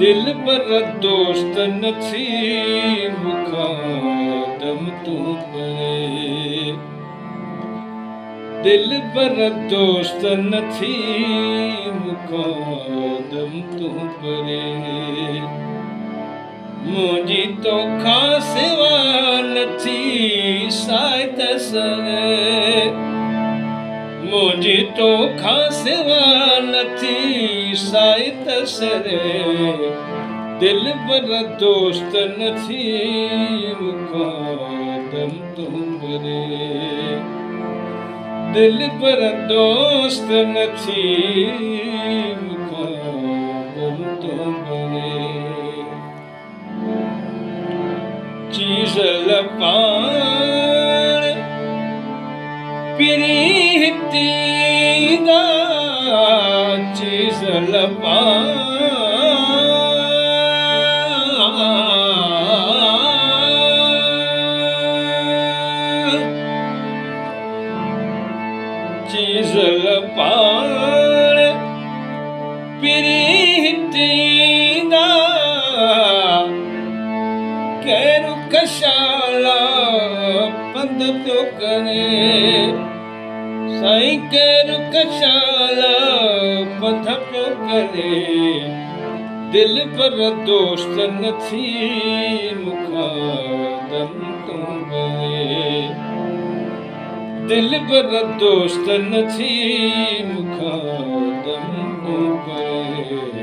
दिल पर दोस्त नसीब खादम तू परे दिल पर दोस्त नसीब खादम तू परे मुझी तो खास नथी साइत सरे मुझी तो खास नथी साइत सरे दिल पर दोस्त नसीब खादम तू परे दिल पर दोस्त नसीब खादम तू परे चीज लपान प्रीति दा चीज लपान चीज लपान प्रीति दा केरु कशाला पंध पियो करे साईं केरु कशाला पंध पियो करे दिल पर दोस्त नथी मुखादम तू परे दिल पर दोस्त नथी मुखादम तू परे